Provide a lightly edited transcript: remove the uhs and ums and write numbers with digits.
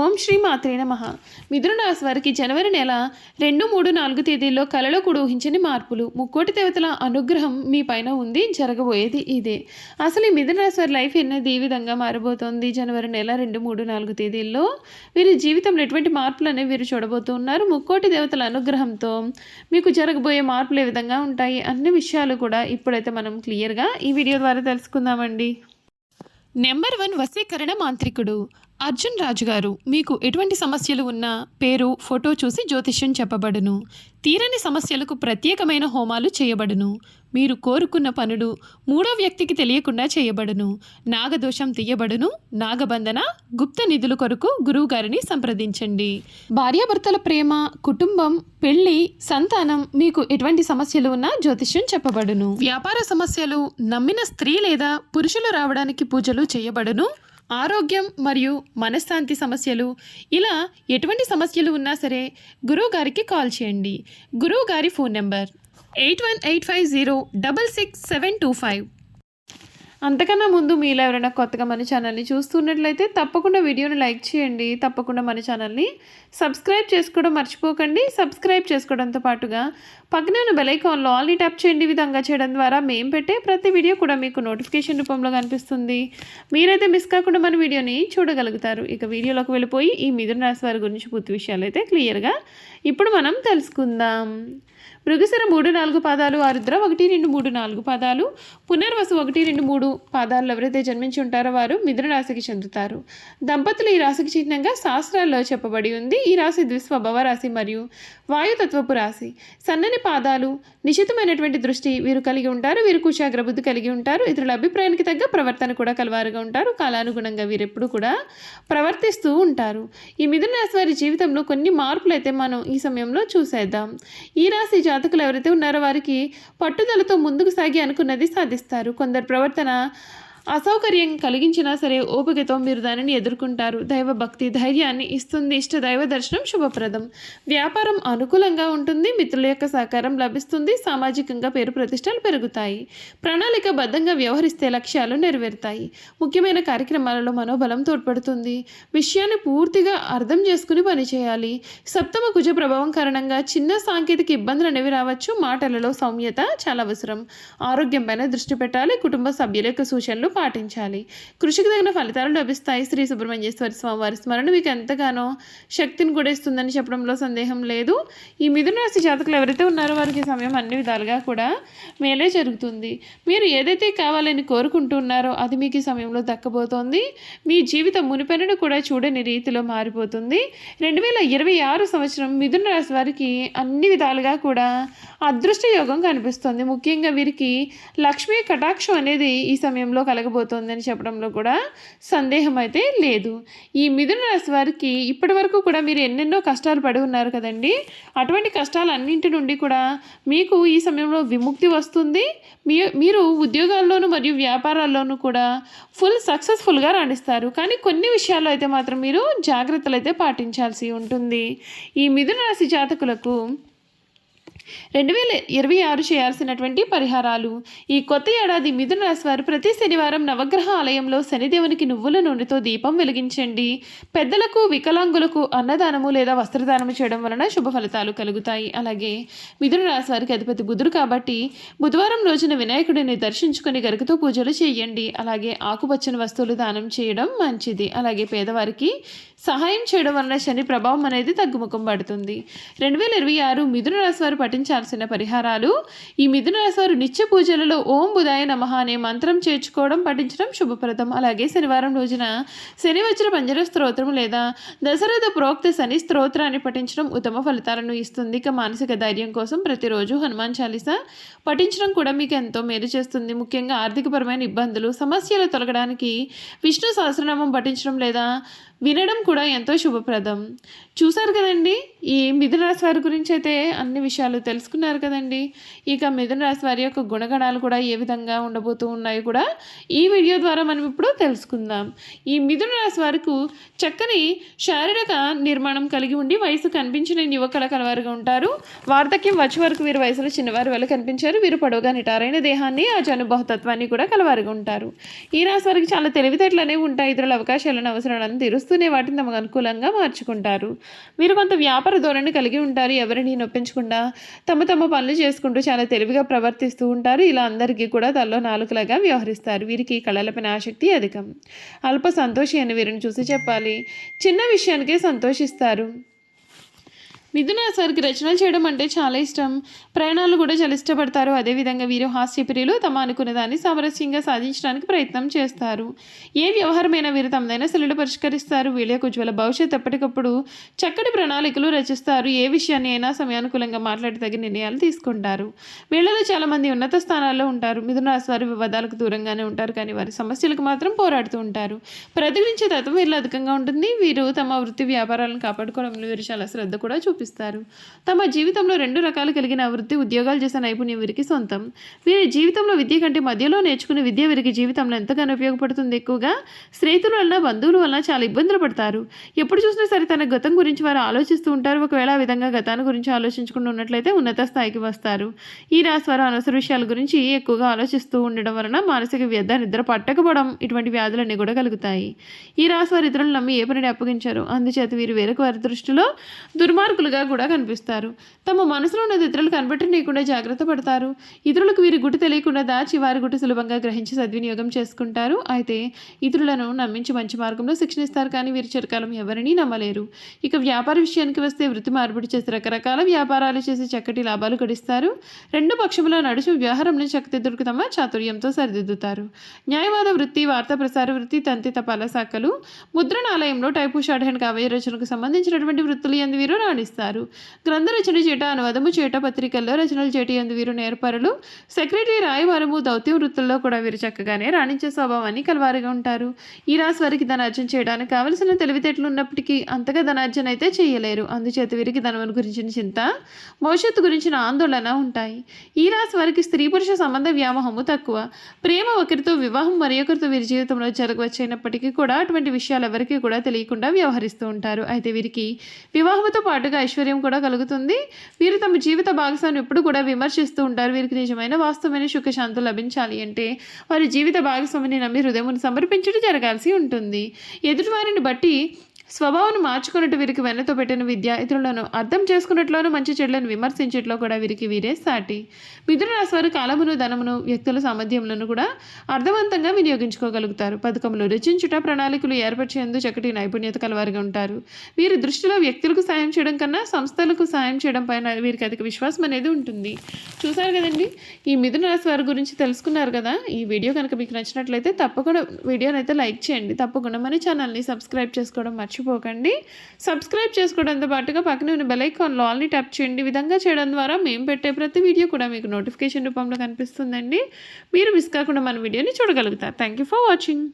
ఓం శ్రీ మాత్రే నమః. మిథున రాశి వారికి జనవరి నెల 2, 3, 4 తేదీల్లో కలలో కూడా ఊహించని మార్పులు, ముక్కోటి దేవతల అనుగ్రహం మీ పైన ఉంది. జరగబోయేది ఇదే. అసలు ఈ మిథున రాశి వారి లైఫ్ అనేది ఈ విధంగా మారబోతోంది. జనవరి నెల 2, 3, 4 తేదీల్లో వీరి జీవితంలో ఎటువంటి మార్పులు అనేవి వీరు చూడబోతున్నారు. ముక్కోటి దేవతల అనుగ్రహంతో మీకు జరగబోయే మార్పులు ఏ విధంగా ఉంటాయి అన్ని విషయాలు కూడా ఇప్పుడైతే మనం క్లియర్గా ఈ వీడియో ద్వారా తెలుసుకుందామండి. నెంబర్ 1 వశీకరణ మాంత్రికుడు అర్జున్ రాజు గారు. మీకు ఎటువంటి సమస్యలు ఉన్నా పేరు, ఫోటో చూసి జ్యోతిష్యం చెప్పబడును. తీరని సమస్యలకు ప్రత్యేకమైన హోమాలు చేయబడును. మీరు కోరుకున్న పనులు మూడో వ్యక్తికి తెలియకుండా చేయబడును. నాగదోషం తీయబడును. నాగబంధన, గుప్త నిధుల కొరకు గురువు గారిని సంప్రదించండి. భార్యాభర్తల ప్రేమ, కుటుంబం, పెళ్లి, సంతానం, మీకు ఎటువంటి సమస్యలు ఉన్నా జ్యోతిష్యం చెప్పబడును. వ్యాపార సమస్యలు, నమ్మిన స్త్రీ లేదా పురుషులు రావడానికి పూజలు చేయబడును. ఆరోగ్యం మరియు మనశ్శాంతి సమస్యలు, ఇలా ఎటువంటి సమస్యలు ఉన్నా సరే గురువు గారికి కాల్ చేయండి. గురువు గారి ఫోన్ నెంబర్ 8185066725. అంతకన్నా ముందు మీలో ఎవరైనా కొత్తగా మన ఛానల్ని చూస్తున్నట్లయితే తప్పకుండా వీడియోని లైక్ చేయండి. తప్పకుండా మన ఛానల్ని సబ్స్క్రైబ్ చేసుకోవడం మర్చిపోకండి. సబ్స్క్రైబ్ చేసుకోవడంతో పాటుగా పక్కన ఉన్న బెల్ ఐకాన్లో ఆల్ని ట్యాప్ చేయండి. విధంగా చేయడం ద్వారా మేము పెట్టే ప్రతి వీడియో కూడా మీకు నోటిఫికేషన్ రూపంలో కనిపిస్తుంది. మీరైతే మిస్ కాకుండా మన వీడియోని చూడగలుగుతారు. ఇక వీడియోలోకి వెళ్ళిపోయి ఈ మిథున రాశి వారి గురించి పూర్తి విషయాలు అయితే క్లియర్గా ఇప్పుడు మనం తెలుసుకుందాం. మృగశిర 3, 4 పాదాలు, ఆరుద్ర 1, 2, 3, 4 పాదాలు, పునర్వసు 1, 2, 3 పాదాలు ఎవరైతే జన్మించి ఉంటారో వారు మిథున రాశికి చెందుతారు. దంపతులు ఈ రాశికి చిహ్నంగా శాస్త్రాల్లో చెప్పబడి ఉంది. ఈ రాశి ద్విస్వభావ రాశి మరియు వాయుతత్వపు రాశి. సన్నని పాదాలు, నిశితమైనటువంటి దృష్టి వీరు కలిగి ఉంటారు. వీరు కుశాగ్ర బుద్ధి కలిగి ఉంటారు. ఇతరుల అభిప్రాయానికి తగ్గ ప్రవర్తన కూడా కలవారుగా ఉంటారు. కాలానుగుణంగా వీరెప్పుడు కూడా ప్రవర్తిస్తూ ఉంటారు. ఈ మిథున రాశి వారి జీవితంలో కొన్ని మార్పులు అయితే మనం ఈ సమయంలో చూసేద్దాం. ఈ రాశి జాతకులు ఎవరైతే ఉన్నారో వారికి పట్టుదలతో ముందుకు సాగి అనుకున్నది సాధిస్తారు. కొందరు ప్రవర్తన అసౌకర్యం కలిగించినా సరే ఓపికతో మీరు దానిని ఎదుర్కొంటారు. దైవభక్తి ధైర్యాన్ని ఇస్తుంది. ఇష్ట దైవ దర్శనం శుభప్రదం. వ్యాపారం అనుకూలంగా ఉంటుంది. మిత్రుల యొక్క సహకారం లభిస్తుంది. సామాజికంగా పేరు ప్రతిష్టలు పెరుగుతాయి. ప్రణాళికబద్ధంగా వ్యవహరిస్తే లక్ష్యాలు నెరవేరుతాయి. ముఖ్యమైన కార్యక్రమాలలో మనోబలం తోడ్పడుతుంది. విషయాన్ని పూర్తిగా అర్థం చేసుకుని పనిచేయాలి. సప్తమ కుజ ప్రభావం కారణంగా చిన్న సాంకేతిక ఇబ్బందులు అనేవి రావచ్చు. మాటలలో సౌమ్యత చాలా అవసరం. ఆరోగ్యం పైన దృష్టి పెట్టాలి. కుటుంబ సభ్యుల యొక్క సూచనలు పాటించాలి. కృషికి తగిన ఫలితాలు లభిస్తాయి. శ్రీ సుబ్రహ్మణ్యేశ్వర స్వామివారి స్మరణ మీకు ఎంతగానో శక్తిని కూడా ఇస్తుందని చెప్పడంలో సందేహం లేదు. ఈ మిథున రాశి జాతకులు ఎవరైతే ఉన్నారో వారికి సమయం అన్ని విధాలుగా కూడా మేలే జరుగుతుంది. మీరు ఏదైతే కావాలని కోరుకుంటున్నారో అది మీకు ఈ సమయంలో దక్కబోతోంది. మీ జీవితం మునిపెన్నడూ కూడా చూడని రీతిలో మారిపోతుంది. 2026 సంవత్సరం మిథున రాశి వారికి అన్ని విధాలుగా కూడా అదృష్ట యోగం కనిపిస్తుంది. ముఖ్యంగా వీరికి లక్ష్మీ కటాక్షం అనేది ఈ సమయంలో కలగబోతోందని చెప్పడంలో కూడా సందేహం అయితే లేదు. ఈ మిథున రాశి వారికి ఇప్పటి వరకు కూడా మీరు ఎన్నెన్నో కష్టాలు పడి ఉన్నారు కదండి. అటువంటి కష్టాలన్నింటి నుండి కూడా మీకు ఈ సమయంలో విముక్తి వస్తుంది. మీరు ఉద్యోగాల్లోనూ మరియు వ్యాపారాల్లోనూ కూడా ఫుల్ సక్సెస్ఫుల్గా రాణిస్తారు. కానీ కొన్ని విషయాల్లో అయితే మాత్రం మీరు జాగ్రత్తలు అయితే పాటించాల్సి ఉంటుంది. ఈ మిథున రాశి జాతకులకు 2026 చేయాల్సినటువంటి పరిహారాలు. ఈ కొత్త ఏడాది మిథున రాశి వారు ప్రతి శనివారం నవగ్రహ ఆలయంలో శనిదేవునికి నువ్వుల నూనెతో దీపం వెలిగించండి. పెద్దలకు, వికలాంగులకు అన్నదానము లేదా వస్త్రదానము చేయడం వలన శుభ ఫలితాలు కలుగుతాయి. అలాగే మిథున రాశి వారికి అధిపతి బుధుడు కాబట్టి బుధవారం రోజున వినాయకుడిని దర్శించుకొని గరికతో పూజలు చేయండి. అలాగే ఆకుపచ్చని వస్తువులు దానం చేయడం మంచిది. అలాగే పేదవారికి సహాయం చేయడం వలన శని ప్రభావం అనేది తగ్గుముఖం పడుతుంది. 2026 మిథున రాశి వారు పఠించాల్సిన పరిహారాలు. ఈ మిథున రాశి వారు నిత్య పూజలలో ఓం బుధాయ నమః అనే మంత్రం చేర్చుకోవడం, పఠించడం శుభప్రదం. అలాగే శనివారం రోజున శని వజ్ర పంజర స్తోత్రం లేదా దశరథ ప్రోక్త శని స్తోత్రాన్ని పఠించడం ఉత్తమ ఫలితాలను ఇస్తుంది. ఇక మానసిక ధైర్యం కోసం ప్రతిరోజు హనుమాన్ చాలీసా పఠించడం కూడా మీకు ఎంతో మేలు చేస్తుంది. ముఖ్యంగా ఆర్థికపరమైన ఇబ్బందులు, సమస్యలు తొలగడానికి విష్ణు సహస్రనామం పఠించడం లేదా వినడం కూడా ఎంతో శుభప్రదం. చూసారు కదండి, ఈ మిథున రాశి వారి గురించి అయితే అన్ని విషయాలు తెలుసుకున్నారు కదండి. ఇక మిథున రాశి వారి యొక్క గుణగణాలు కూడా ఏ విధంగా ఉండబోతూ ఉన్నాయో కూడా ఈ వీడియో ద్వారా మనం ఇప్పుడు తెలుసుకుందాం. ఈ మిథున రాశి వారికి చక్కని శారీరక నిర్మాణం కలిగి ఉండి వయసు కనిపించిన యువకుల కలవారుగా ఉంటారు. వార్ధక్యం వచ్చే వరకు వీరు వయసులో చిన్నవారు వల్ల కనిపించారు. వీరు పొడవుగా నిటారైన దేహాన్ని, ఆ జనుబహుతత్వాన్ని కూడా కలవారుగా ఉంటారు. ఈ రాశి వారికి చాలా తెలివితేటలు అనేవి ఉంటాయి. ఇతరుల అవకాశాలను, అవసరాలను తీరుస్తూనే వాటిని తమకు అనుకూలంగా మార్చుకుంటారు. వీరు కొంత వ్యాపార ధోరణి కలిగి ఉంటారు. ఎవరిని నొప్పించకుండా తమ పనులు చేసుకుంటూ చాలా తెలివిగా ప్రవర్తిస్తూ ఉంటారు. ఇలా అందరికీ కూడా తలలో నాలుకలాగా వ్యవహరిస్తారు. వీరికి కళలపైన ఆసక్తి అధికం. అల్ప సంతోషి అని వీరిని చూసి చెప్పాలి. చిన్న విషయానికే సంతోషిస్తారు. మిథున రాశి వారికి రచనలు చేయడం అంటే చాలా ఇష్టం. ప్రయాణాలు కూడా చాలా ఇష్టపడతారు. అదేవిధంగా వీరు హాస్యప్రియులు. తమ అనుకున్న దాన్ని సామరస్యంగా సాధించడానికి ప్రయత్నం చేస్తారు. ఏ వ్యవహారమైనా వీరు తమదైన శైలిలో పరిష్కరిస్తారు. వీళ్ళ యొక్క ఉజ్వల భవిష్యత్తు ఎప్పటికప్పుడు చక్కటి ప్రణాళికలు రచిస్తారు. ఏ విషయాన్ని అయినా సమయానుకూలంగా మాట్లాడి తగిన నిర్ణయాలు తీసుకుంటారు. వీళ్ళలో చాలామంది ఉన్నత స్థానాల్లో ఉంటారు. మిథున రాశి వారి వివాదాలకు దూరంగానే ఉంటారు, కానీ వారి సమస్యలకు మాత్రం పోరాడుతూ ఉంటారు. ప్రతిఘటించే తత్వం వీళ్ళు అధికంగా ఉంటుంది. వీరు తమ వృత్తి వ్యాపారాలను కాపాడుకోవడంలో వీరు చాలా శ్రద్ధ కూడా చూపిస్తారు. తమ జీవితంలో 2 రకాలు కలిగిన వృత్తి ఉద్యోగాలు చేసే నైపుణ్యం వీరికి సొంతం. వీరి జీవితంలో విద్య కంటే మధ్యలో నేర్చుకునే విద్య వీరికి జీవితంలో ఎంతగానో ఉపయోగపడుతుంది. ఎక్కువగా స్నేహితుల వలన బంధువుల వలన చాలా ఇబ్బందులు పడతారు. ఎప్పుడు చూసినా సరే తన గతం గురించి వారు ఆలోచిస్తూ ఉంటారు. ఒకవేళ ఆ విధంగా గతాన్ని గురించి ఆలోచించుకుంటూ ఉన్నట్లయితే ఉన్నత స్థాయికి వస్తారు. ఈ రాశి వారు అనవసర విషయాల గురించి ఎక్కువగా ఆలోచిస్తూ ఉండడం వలన మానసిక వ్యర్థ, నిద్ర పట్టకపోవడం ఇటువంటి వ్యాధులన్నీ కూడా కలుగుతాయి. ఈ రాశి వారు ఇతరులను నమ్మి ఏ పనిని అప్పగించారు. అందుచేత వీరు వేరొక వారి దృష్టిలో దుర్మార్గులుగా కూడా కనిపిస్తారు. తమ మనసులో ఉన్నది ఇతరులు కనిపెట్టనీయకుండా జాగ్రత్త పడతారు. ఇతరులకు వీరి గుట్టు తెలియకుండా దాచి వారి గుట్టు సులభంగా గ్రహించి సద్వినియోగం చేసుకుంటారు. అయితే ఇతరులను నమ్మించి మంచి మార్గంలో శిక్షణిస్తారు, కానీ వీరి చిరకాలం ఎవరినీ నమ్మలేరు. ఇక వ్యాపార విషయానికి వస్తే వృత్తి మార్పిడి చేసి రకరకాల వ్యాపారాలు చేసి చక్కటి లాభాలు గడిస్తారు. 2 పక్షముల నడుచు వ్యవహారంలో చక్కదిద్దుకు తమ చాతుర్యంతో సరిదిద్దుతారు. న్యాయవాద వృత్తి, వార్తా ప్రసార వృత్తి, తంతి తపాలా శాఖలు, ముద్రణాలయంలో టైపు షార్ట్ హ్యాండ్ కావ్య రచనకు సంబంధించినటువంటి వృత్తులు ఎందు వీరు రాణిస్తారు. గ్రంథ రచన చేట, అనువాదము చేట, పత్రికల్లో రచనలు చేటి అందు వీరు నేర్పరులు. సెక్రటరీ, రాయవారము, దౌత్యం వృత్తుల్లో కూడా వీరు చక్కగానే రాణించే స్వభావాన్ని కలవారిగా ఉంటారు. ఈ రాశి వారికి ధనార్జన చేయడానికి కావలసిన తెలివితేటలు ఉన్నప్పటికీ అంతగా ధనార్జన అయితే చేయలేరు. అందుచేత వీరికి ధనం గురించిన చింత, భవిష్యత్తు గురించిన ఆందోళన ఉంటాయి. ఈ రాశి వారికి స్త్రీ పురుష సంబంధ వ్యామోహము తక్కువ. ప్రేమ ఒకరితో, వివాహం మరొకరితో వీరి జీవితంలో జరగవచ్చైనప్పటికీ కూడా అటువంటి విషయాలు ఎవరికీ కూడా తెలియకుండా వ్యవహరిస్తూ ఉంటారు. అయితే వీరికి వివాహంతో పాటుగా ఐశ్వర్యం కూడా కలుగుతుంది. వీరు తమ జీవిత భాగస్వామిని ఎప్పుడు కూడా విమర్శిస్తూ ఉంటారు. వీరికి నిజమైన వాస్తవమైన సుఖశాంతులు లభించాలి అంటే వారి జీవిత భాగస్వామిని నమ్మి హృదయం సమర్పించడం జరగాల్సి ఉంటుంది. ఎదుటివారిని బట్టి స్వభావాన్ని మార్చుకున్నట్టు వీరికి వెన్నతో పెట్టిన విద్య, ఇతరులను అర్థం చేసుకున్నట్లోనూ మంచి చెడులను విమర్శించట్లో కూడా వీరికి వీరే సాటి. మిథున రాశి వారు కాలమును, ధనమును, వ్యక్తుల సామర్థ్యములను కూడా అర్థవంతంగా వినియోగించుకోగలుగుతారు. పథకములు రచించుట, ప్రణాళికలు ఏర్పరిచేందుకు చక్కటి నైపుణ్యత కలవారిగా ఉంటారు. వీరి దృష్టిలో వ్యక్తులకు సాయం చేయడం కన్నా సంస్థలకు సాయం చేయడం పైన వీరికి అధిక విశ్వాసం అనేది ఉంటుంది. చూసారు కదండి, ఈ మిథున రాశి వారి గురించి తెలుసుకున్నారు కదా. ఈ వీడియో కనుక మీకు నచ్చినట్లయితే తప్పకుండా వీడియోని అయితే లైక్ చేయండి. తప్పకుండా మన ఛానల్ని సబ్స్క్రైబ్ చేసుకోవడం మర్చిపోకండి. సబ్స్క్రైబ్ చేసుకోవడంతో పాటుగా పక్కనే ఉన్న బెల్ ఐకాన్లో ఆల్ని ట్యాప్ చేయండి. ఈ విధంగా చేయడం ద్వారా మేము పెట్టే ప్రతి వీడియో కూడా మీకు నోటిఫికేషన్ రూపంలో కనిపిస్తుందండి. మీరు మిస్ కాకుండా మన వీడియోని చూడగలుగుతారు. Thank you for watching.